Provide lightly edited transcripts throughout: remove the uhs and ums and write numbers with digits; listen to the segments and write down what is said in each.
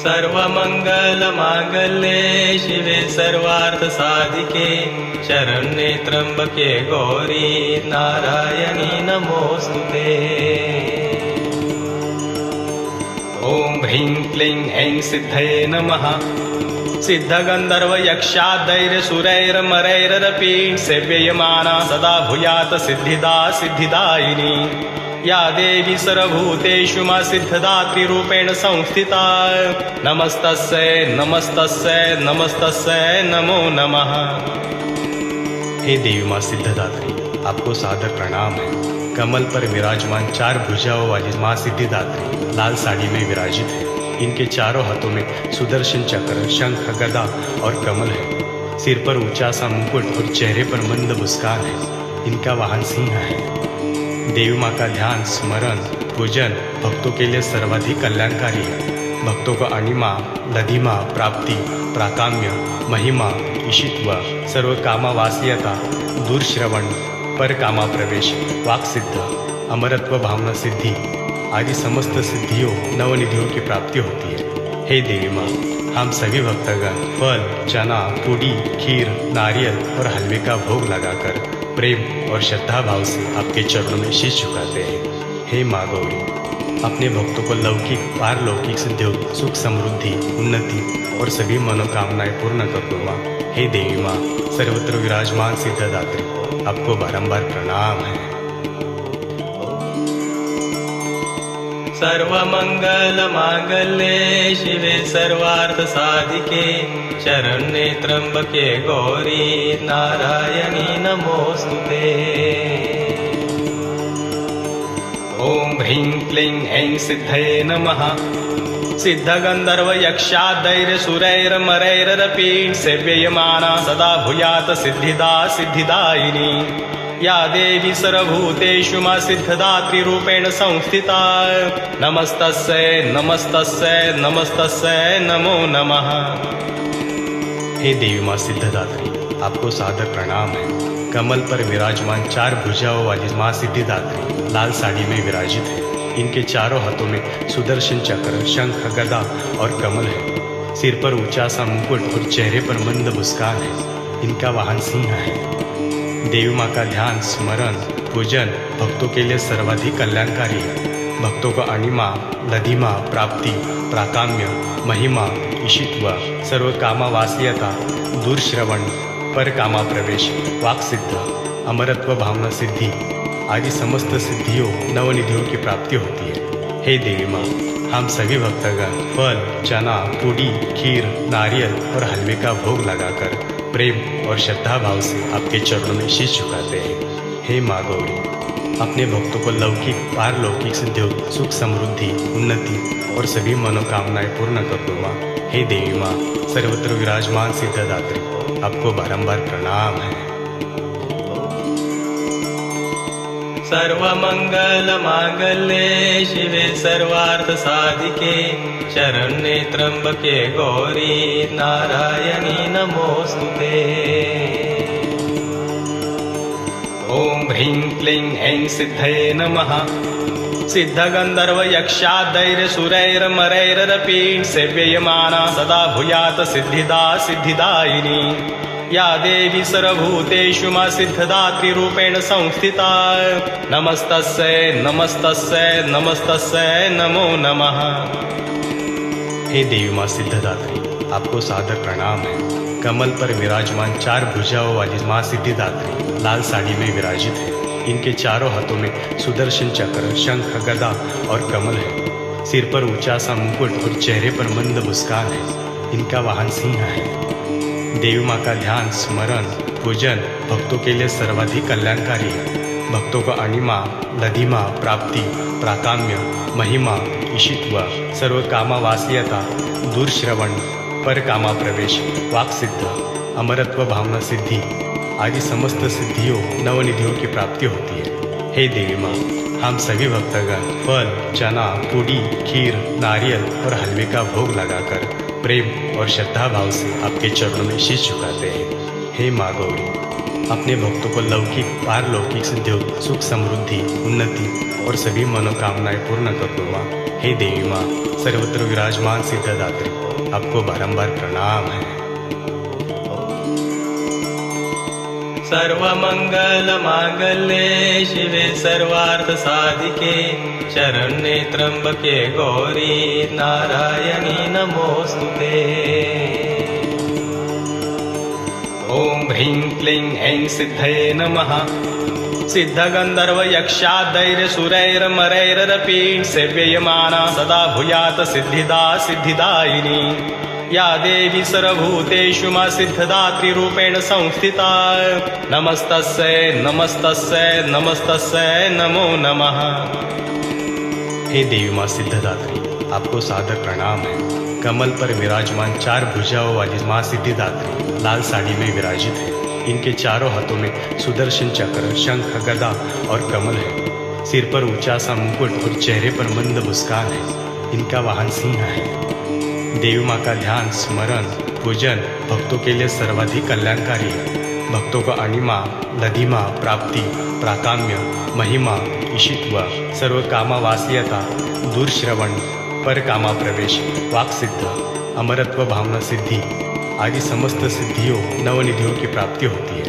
सर्वमंगलमांगल्ये शिवे सर्वार्थसाधिके शरण्ये त्र्यंबके गौरी नारायणी नमोस्तुते। ओम ह्रीं क्लीं ऐं सिद्धये नमः। सिद्धगंधर्व यक्षादैर्यसुरैर्मरैरपि सेव्यमाना सदा भूयात् सिद्धिदा सिद्धिदायिनी। या देवी सर्वभूतेषु मा सिद्धदात्रीरूपेण संस्थिता। नमस्तस्यै नमस्तस्यै नमस्तस्यै नमो नमः। हे देवी माँ सिद्धदात्री, आपको सादर प्रणाम है। कमल पर विराजमान 4 भुजाओं वाली माँ सिद्धिदात्री लाल साड़ी में विराजित है। इनके चारों हाथों में सुदर्शन चक्र, शंख, गदा और कमल है। सिर पर ऊंचा सा मुकुट और चेहरे पर मंद मुस्कान है। इनका वाहन सिंह है। देवी माँ का ध्यान, स्मरण, पूजन भक्तों के लिए सर्वाधिक कल्याणकारी है। भक्तों को अणिमा, लधिमा, प्राप्ति, प्राकाम्य, महिमा, ईशित्व, सर्व कामा वासियता, दूरश्रवण, पर कामा प्रवेश, वाक सिद्ध, अमरत्व भावना सिद्धि आदि समस्त सिद्धियों नवनिधियों की प्राप्ति होती है। हे देवी माँ, हम सभी भक्तगण फल, चना, पूड़ी, खीर, नारियल और हलवे का भोग लगाकर प्रेम और श्रद्धा भाव से आपके चरणों में शीश झुकाते हैं। हे माँ गौरी, अपने भक्तों को लौकिक, पारलौकिक सिद्धियों, सुख, समृद्धि, उन्नति और सभी मनोकामनाएं पूर्ण कर दो माँ। हे देवी माँ, सर्वत्र विराजमान सिद्धदात्री, आपको बारंबार प्रणाम है। सर्वमंगलमांगल्ये शिवे सर्वार्थसाधिके शरण्ये त्र्यंबके गौरी नारायणी नमोस्तुते। ओम ह्रीं क्लीं ऐं सिद्धये नमः। सिद्धगंधर्व यक्षादैर्यसुरैर्मरैरपि सेव्यमाना सदा भूयात् सिद्धिदा सिद्धिदायिनी। या देवी सर्वभूतेषु मा सिद्धदात्रीरूपेण संस्थिता। नमस्तस्यै नमस्तस्यै नमस्तस्यै नमो नमः। हे देवी माँ सिद्धदात्री, आपको सादर प्रणाम है। कमल पर विराजमान 4 भुजाओं वाली माँ सिद्धिदात्री लाल साड़ी में विराजित है। इनके चारों हाथों में सुदर्शन चक्र, शंख, गदा और कमल है। सिर पर ऊंचा सा मुकुट और चेहरे पर मंद मुस्कान है। इनका वाहन सिंह है। देवी माँ का ध्यान, स्मरण, पूजन भक्तों के लिए सर्वाधिक कल्याणकारी है। भक्तों को अणिमा, लधिमा, प्राप्ति, प्राकाम्य, महिमा, ईशित्व, सर्व कामा वासियता, दूरश्रवण, पर कामा प्रवेश, वाक सिद्ध, अमरत्व भावना सिद्धि आदि समस्त सिद्धियों नवनिधियों की प्राप्ति होती है। हे देवी माँ, हम सभी भक्तगण फल, चना, पूड़ी, खीर, नारियल और हलवे का भोग लगाकर प्रेम और श्रद्धा भाव से आपके चरणों में शीश झुकाते हैं। हे माँ गौरी, अपने भक्तों को लौकिक, पारलौकिक सिद्धियों, सुख, समृद्धि, उन्नति और सभी मनोकामनाएं पूर्ण कर दो माँ। हे देवी माँ, सर्वत्र विराजमान सिद्धदात्री, आपको बारंबार प्रणाम है। सर्वमंगलमांगल्ये शिवे सर्वार्थसाधिके शरण्ये त्र्यंबके गौरी नारायणी नमोस्तुते। ओम ह्रीं क्लीं ऐं सिद्धये नमः। सिद्धगंधर्व यक्षादैर्यसुरैर्मरैरपि सेव्यमाना सदा भूयात् सिद्धिदा सिद्धिदायिनी। या देवी सर्वभूतेषु मा सिद्धदात्रीरूपेण संस्थिता। नमस्तस्यै नमस्तस्यै नमस्तस्यै नमो नमः। हे देवी माँ सिद्धदात्री, आपको सादर प्रणाम है। कमल पर विराजमान 4 भुजाओं वाली माँ सिद्धिदात्री लाल साड़ी में विराजित है। इनके चारों हाथों में सुदर्शन चक्र, शंख, गदा और कमल है। सिर पर ऊंचा सा मुकुट और चेहरे पर मंद मुस्कान है। इनका वाहन सिंह है। देवी माँ का ध्यान, स्मरण, पूजन भक्तों के लिए सर्वाधिक कल्याणकारी है। भक्तों को अणिमा, लधिमा, प्राप्ति, प्राकाम्य, महिमा, ईशित्व, सर्व कामा वासियता, दूरश्रवण, पर कामा प्रवेश, वाक सिद्ध, अमरत्व भावना सिद्धि आदि समस्त सिद्धियों नवनिधियों की प्राप्ति होती है। हे देवी माँ, हम सभी भक्तगण फल, चना, पूड़ी, खीर, नारियल और हलवे का भोग लगाकर प्रेम और श्रद्धा भाव से आपके चरणों में शीश झुकाते हैं। हे माँ गौरी, अपने भक्तों को लौकिक, पारलौकिक सिद्धियों, सुख, समृद्धि, उन्नति और सभी मनोकामनाएं पूर्ण कर दो माँ। हे देवी माँ, सर्वत्र विराजमान सिद्धदात्री, आपको बारंबार प्रणाम है। सर्वमंगल मांगल्ये शिवे सर्वार्थ साधिके शरण्ये त्र्यंबके गौरी नारायणी नमोस्तुते। ओम ह्रीं क्लीं ऐं सिद्धये नमः। सिद्धगंधर्व यक्षादैर्यसुरैर्मरैरपि सेव्यमाना सदा भूयात् सिद्धिदा सिद्धिदायिनी। या देवी सर्वभूतेषु मा सिद्धदात्री रूपेण संस्थिता। नमस्तस्यै नमस्तस्यै नमस्तस्यै नमो नमः। हे देवी माँ सिद्धदात्री, आपको सादर प्रणाम है। कमल पर विराजमान 4 भुजाओं वाली माँ सिद्धिदात्री लाल साड़ी में विराजित है। इनके चारों हाथों में सुदर्शन चक्र, शंख, गदा और कमल है। सिर पर ऊंचा सा मुकुट और चेहरे पर मंद मुस्कान है। इनका वाहन सिंह है। देवी माँ का ध्यान, स्मरण, पूजन भक्तों के लिए सर्वाधिक कल्याणकारी है। भक्तों को अणिमा, लधिमा, प्राप्ति, प्राकाम्य, महिमा, ईशित्व, सर्व कामा वासियता, दूरश्रवण, पर कामा प्रवेश, वाक सिद्ध, अमरत्व भावना सिद्धि आदि समस्त सिद्धियों नवनिधियों की प्राप्ति होती है।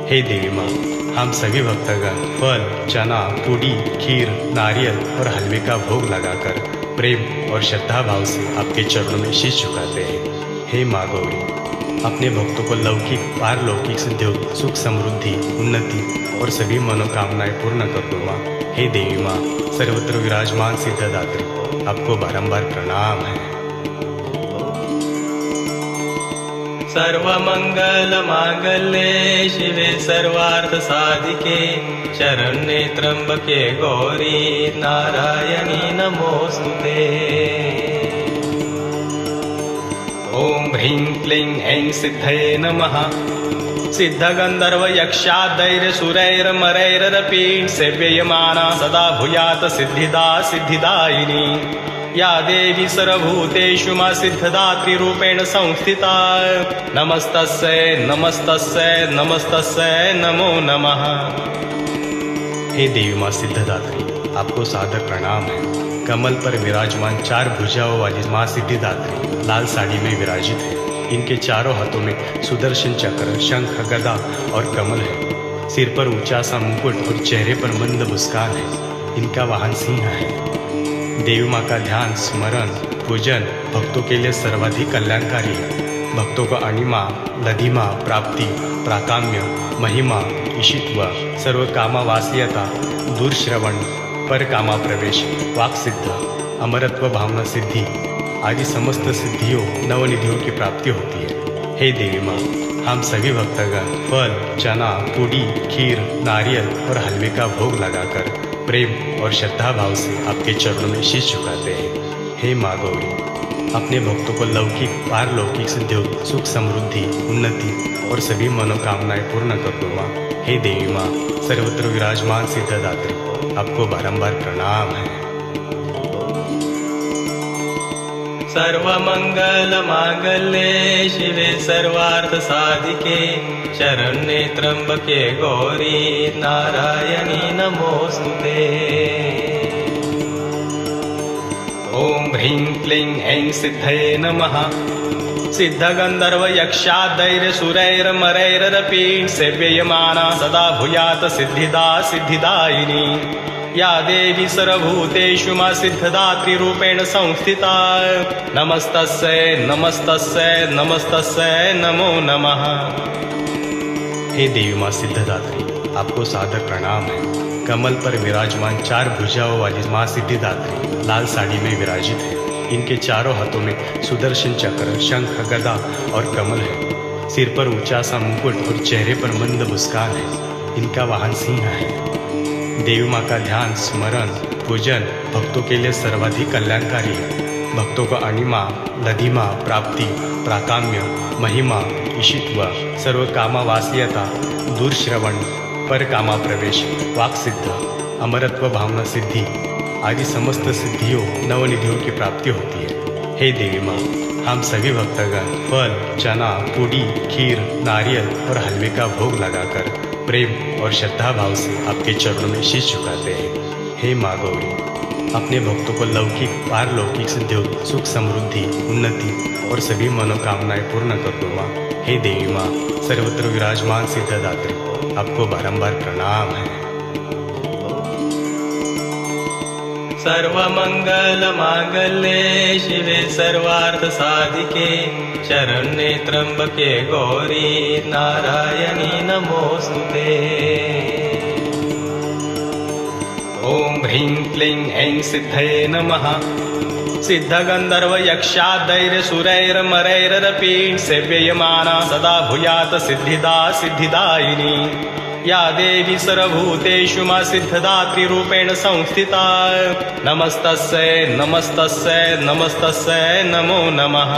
हे देवी माँ, हम सभी भक्तगण फल, चना, पूड़ी, खीर, नारियल और हलवे का भोग लगाकर प्रेम और श्रद्धा भाव से आपके चरणों में शीश झुकाते हैं। हे माँ गौरी, अपने भक्तों को लौकिक, पारलौकिक सिद्धियों, सुख, समृद्धि, उन्नति और सभी मनोकामनाएं पूर्ण कर दो माँ। हे देवी माँ, सर्वत्र विराजमान सिद्धदात्री, आपको बारंबार प्रणाम है। सर्वमंगल मांगल्ये शिवे सर्वार्थ साधिके शरण्ये त्र्यंबके गौरी नारायणी नमोस्तुते। ओम ह्रीं क्लीं ऐं सिद्धये नमः। सिद्धगंधर्व यक्षादैर्यसुरैर्मरैरपि सेव्यमाना सदा भूयात् सिद्धिदा सिद्धिदायिनी। या देवी सर्वभूतेषु मा सिद्धदात्री रूपेण संस्थिता। नमस्तस्यै नमस्तस्यै नमस्तस्यै नमो नमः। हे देवी माँ सिद्धदात्री, आपको सादर प्रणाम है। कमल पर विराजमान 4 भुजाओं वाली माँ सिद्धिदात्री लाल साड़ी में विराजित है। इनके चारों हाथों में सुदर्शन चक्र, शंख, गदा और कमल है। सिर पर ऊंचा सा मुकुट और चेहरे पर मंद मुस्कान है। इनका वाहन सिंह है। देवी माँ का ध्यान, स्मरण, पूजन भक्तों के लिए सर्वाधिक कल्याणकारी है। भक्तों को अणिमा, लधिमा, प्राप्ति, प्राकाम्य, महिमा, ईशित्व, सर्व कामा वासियता, दूरश्रवण, पर कामा प्रवेश, वाक सिद्ध, अमरत्व भावना सिद्धि आदि समस्त सिद्धियों नवनिधियों की प्राप्ति होती है। हे देवी माँ, हम सभी भक्तगण फल, चना, पूड़ी, खीर, नारियल और हलवे का भोग लगाकर प्रेम और श्रद्धा भाव से आपके चरणों में शीश झुकाते हैं। हे माँ गौरी, अपने भक्तों को लौकिक, पारलौकिक सिद्धियों, सुख, समृद्धि, उन्नति और सभी मनोकामनाएं पूर्ण कर दो माँ। हे देवी माँ, सर्वत्र विराजमान सिद्धदात्री, आपको बारंबार प्रणाम है। सर्वमंगल मांगल्ये शिवे सर्वार्थ साधिके शरण्ये त्र्यंबके गौरी नारायणी नमोस्तुते। ओम ह्रीं क्लीं ऐं सिद्धये नमः। सिद्धगंधर्व यक्षादैर्यसुरैर्मरैरपि सेव्यमाना सदा भूयात् सिद्धिदा सिद्धिदायिनी। या देवी सर्वभूतेषु मा सिद्धदात्री रूपेण संस्थिता। नमस्तस्यै नमस्तस्यै नमस्तस्यै नमो नमः। हे देवी माँ सिद्धदात्री, आपको सादर प्रणाम है। कमल पर विराजमान 4 भुजाओं वाली माँ सिद्धिदात्री लाल साड़ी में विराजित है। इनके चारों हाथों में सुदर्शन चक्र, शंख, गदा और कमल है। सिर पर ऊंचा सा मुकुट और चेहरे पर मंद मुस्कान है। इनका वाहन सिंह है। देवी माँ का ध्यान, स्मरण, पूजन भक्तों के लिए सर्वाधिक कल्याणकारी है। भक्तों को अणिमा, लधिमा, प्राप्ति, प्राकाम्य, महिमा, ईशित्व, सर्व कामा वासियता, दूरश्रवण, पर कामा प्रवेश, वाक सिद्ध, अमरत्व भावना सिद्धि आदि समस्त सिद्धियों नवनिधियों की प्राप्ति होती है। हे देवी माँ, हम सभी भक्तगण फल, चना, पूड़ी, खीर, नारियल और हलवे का भोग लगाकर प्रेम और श्रद्धा भाव से आपके चरणों में शीश झुकाते हैं। हे माँ गौरी, अपने भक्तों को लौकिक पारलौकिक सिद्धियों, सुख समृद्धि, उन्नति और सभी मनोकामनाएं पूर्ण कर दो माँ। हे देवी माँ, सर्वत्र विराजमान सिद्धदात्री, आपको बारंबार प्रणाम है। सर्वमंगल मांगल्ये शिवे सर्वार्थ साधिके शरण्ये त्र्यंबके गौरी नारायणी नमोस्तुते। ओम ह्रीं क्लीं ऐं सिद्धये नमः। सिद्धगंधर्व यक्षादैर्य सुरैर्मरैरपि सेव्यमाना सदा भूयात सिद्धिदा सिद्धिदायिनी। या देवी सर्वभूतेषु मा सिद्धदात्री रूपेण संस्थिता। नमस्तस्यै नमस्तस्यै नमस्तस्यै नमो नमः।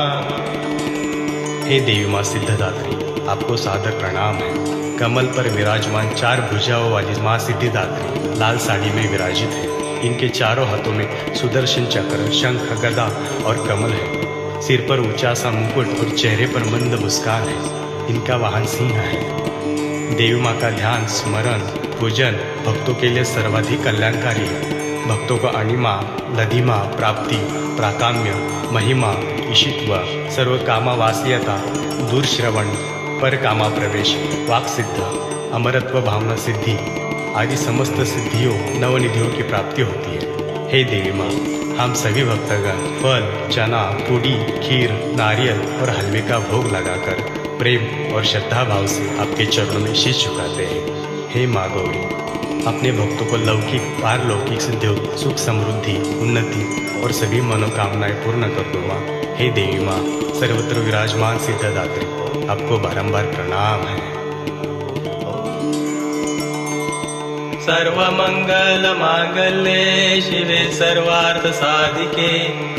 हे देवी माँ सिद्धदात्री, आपको सादर प्रणाम है। कमल पर विराजमान 4 भुजाओं वाली माँ सिद्धिदात्री लाल साड़ी में विराजित है। इनके चारों हाथों में सुदर्शन चक्र, शंख, गदा और कमल है। सिर पर ऊंचा सा मुकुट और चेहरे पर मंद मुस्कान है। इनका वाहन सिंह है। देवी माँ का ध्यान, स्मरण, पूजन भक्तों के लिए सर्वाधिक कल्याणकारी है। भक्तों को अणिमा, लधिमा, प्राप्ति, प्राकाम्य, महिमा, ईशित्व, सर्व कामा वासियता, दूरश्रवण, पर कामा प्रवेश, वाक सिद्ध, अमरत्व भावना सिद्धि आदि समस्त सिद्धियों, नवनिधियों की प्राप्ति होती है। हे देवी माँ, हम सभी भक्तगण फल, चना, पूड़ी, खीर, नारियल और हलवे का भोग लगाकर प्रेम और श्रद्धा भाव से आपके चरणों में शीश झुकाते हैं। हे माँ गौरी, अपने भक्तों को लौकिक पारलौकिक सिद्धियों, सुख समृद्धि, उन्नति और सभी मनोकामनाएं पूर्ण कर दो माँ। हे देवी माँ, सर्वत्र विराजमान सिद्धदात्री, आपको बारंबार प्रणाम है। सर्वमंगल मांगल्ये शिवे सर्वार्थ साधिके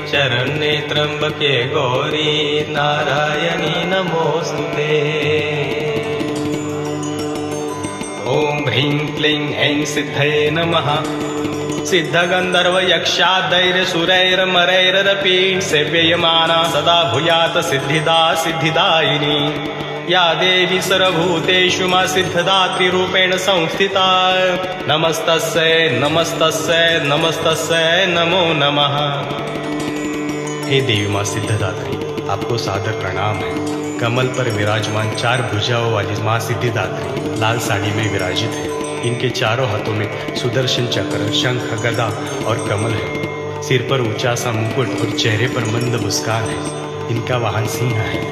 शरण्ये त्र्यंबके गौरी नारायणी नमोस्तुते। ओम ह्रीं क्लीं ऐं सिद्धये नमः। सिद्धगंधर्व यक्षादैर्य सुरैर्मरैरपि सेव्यमाना सदा भूयात सिद्धिदा सिद्धिदायिनी। या देवी सर्वभूतेषु मा सिद्धदात्री रूपेण संस्थिता। नमस्तस्यै नमस्तस्यै नमस्तस्यै नमो नमः। हे देवी माँ सिद्धदात्री, आपको सादर प्रणाम है। कमल पर विराजमान 4 भुजाओं वाली माँ सिद्धिदात्री लाल साड़ी में विराजित है। इनके चारों हाथों में सुदर्शन चक्र, शंख, गदा और कमल है। सिर पर ऊंचा सा मुकुट और चेहरे पर मंद मुस्कान है। इनका वाहन सिंह है।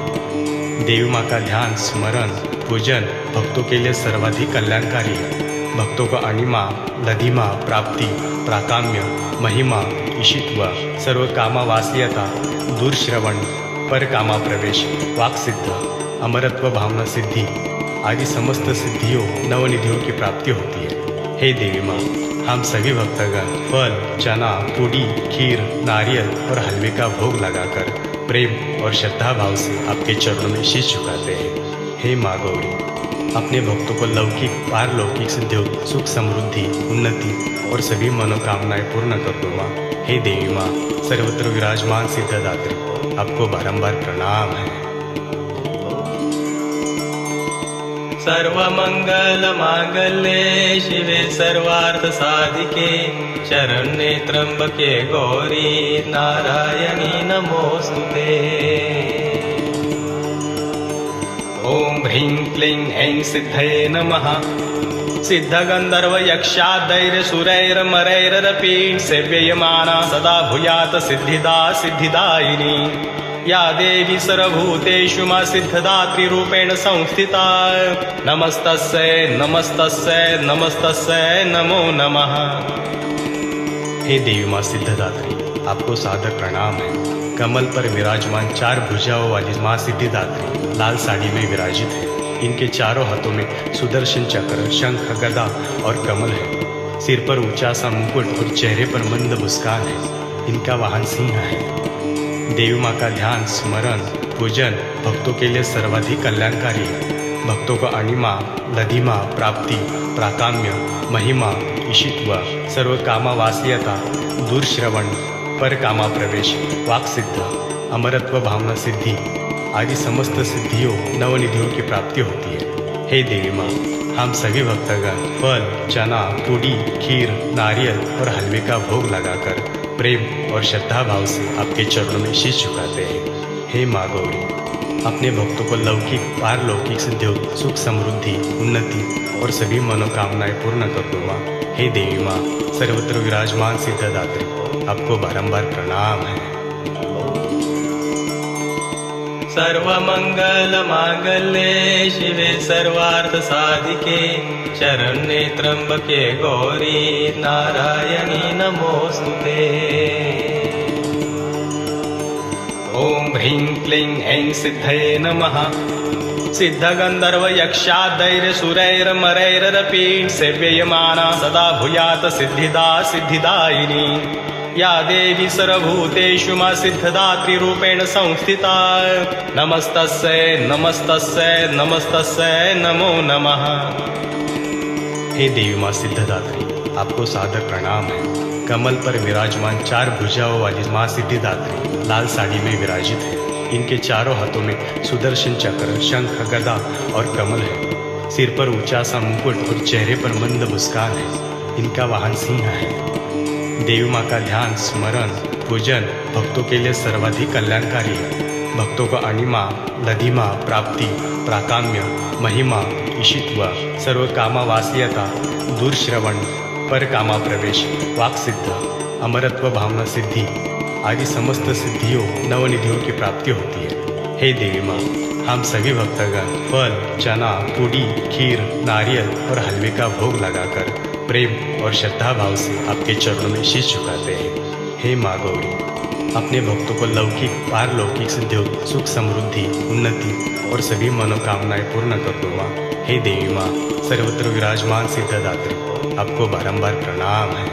देवी माँ का ध्यान, स्मरण, पूजन भक्तों के लिए सर्वाधिक कल्याणकारी है। भक्तों को अणिमा, लधिमा, प्राप्ति, प्राकाम्य, महिमा, ईशित्व, सर्व कामा वासियता, दूरश्रवण, पर कामा प्रवेश, वाक सिद्ध, अमरत्व भावना सिद्धि आदि समस्त सिद्धियों, नवनिधियों की प्राप्ति होती है। हे देवी माँ, हम सभी भक्तगण फल, चना, पूड़ी, खीर, नारियल और हलवे का भोग लगाकर प्रेम और श्रद्धा भाव से आपके चरणों में शीश झुकाते हैं। हे माँ गौरी, अपने भक्तों को लौकिक पारलौकिक सिद्धियों, सुख समृद्धि, उन्नति और सभी मनोकामनाएं पूर्ण कर दो माँ। हे देवी माँ, सर्वत्र विराजमान सिद्धदात्री, आपको बारंबार प्रणाम है। सर्वमंगल मांगल्ये शिवे सर्वार्थ साधिके शरण्ये त्र्यंबके गौरी नारायणी नमोस्तुते। ओम ह्रीं क्लीं ऐं सिद्धये नमः। सिद्धगंधर्व यक्षादैर्य सुरैर्मरैरपि सेव्यमाना सदा भूयात सिद्धिदा सिद्धिदायिनी। या देवी सर्वभूतेषु मा सिद्धदात्री रूपेण संस्थिता। नमस्तस्यै नमस्तस्यै नमस्तस्यै नमो नमः। हे देवी माँ सिद्धदात्री, आपको सादर प्रणाम है। कमल पर विराजमान 4 भुजाओं वाली माँ सिद्धिदात्री लाल साड़ी में विराजित है। इनके चारों हाथों में सुदर्शन चक्र, शंख, गदा और कमल है। सिर पर ऊंचा सा मुकुट और चेहरे पर मंद मुस्कान है। इनका वाहन सिंह है। देवी माँ का ध्यान, स्मरण, पूजन भक्तों के लिए सर्वाधिक कल्याणकारी है। भक्तों को अणिमा, लधिमा, प्राप्ति, प्राकाम्य, महिमा, ईशित्व, सर्व कामा वासियता, दूरश्रवण, पर कामा प्रवेश, वाक सिद्ध, अमरत्व भावना सिद्धि आदि समस्त सिद्धियों, नवनिधियों की प्राप्ति होती है। हे देवी माँ, हम सभी भक्तगण फल, चना, पूड़ी, खीर, नारियल और हलवे का भोग लगाकर प्रेम और श्रद्धा भाव से आपके चरणों में शीश झुकाते हैं। हे माँ गौरी, अपने भक्तों को लौकिक पारलौकिक सिद्धियों, सुख, समृद्धि, उन्नति और सभी मनोकामनाएं पूर्ण कर दो माँ। हे देवी माँ, सर्वत्र विराजमान सिद्धदात्री, आपको बारंबार प्रणाम है। सर्वमंगल मांगल्ये शिवे सर्वार्थ साधिके शरण्ये त्र्यंबके गौरी नारायणी नमोस्तुते। ओम ह्रीं क्लीं ऐं सिद्धये नमः। सिद्धगंधर्व यक्षादैर सुरैर्मरैरपि सेव्यमाना सदा भूयात सिद्धिदा सिद्धिदायिनी। या देवी सर्वभूतेषु मा सिद्धदात्री रूपेण संस्थिता। नमस्तस्यै नमस्तस्यै नमस्तस्यै नमो नमः। हे देवी माँ सिद्धदात्री, आपको सादर प्रणाम है। कमल पर विराजमान 4 भुजाओं वाली माँ सिद्धिदात्री लाल साड़ी में विराजित है। इनके चारों हाथों में सुदर्शन चक्र, शंख, गदा और कमल है। सिर पर ऊंचा सा मुकुट और चेहरे पर मंद मुस्कान है। इनका वाहन सिंह है। देवी माँ का ध्यान, स्मरण, पूजन भक्तों के लिए सर्वाधिक कल्याणकारी है। भक्तों को अणिमा, लधिमा, प्राप्ति, प्राकाम्य, महिमा, ईशित्व, सर्वकामा वासियता, दूरश्रवण, परकामा प्रवेश, वाक सिद्ध, अमरत्व भावना सिद्धि आदि समस्त सिद्धियों, नवनिधियों की प्राप्ति होती है। हे देवी माँ, हम सभी भक्तगण फल, चना, पूड़ी, खीर, नारियल और हलवे का भोग लगाकर प्रेम और श्रद्धा भाव से आपके चरणों में शीश झुकाते हैं। हे माँ गौरी, अपने भक्तों को लौकिक पारलौकिक सिद्धियों, सुख, समृद्धि, उन्नति और सभी मनोकामनाएं पूर्ण कर दो माँ। हे देवी माँ, सर्वत्र विराजमान सिद्धदात्री, आपको बारंबार प्रणाम है।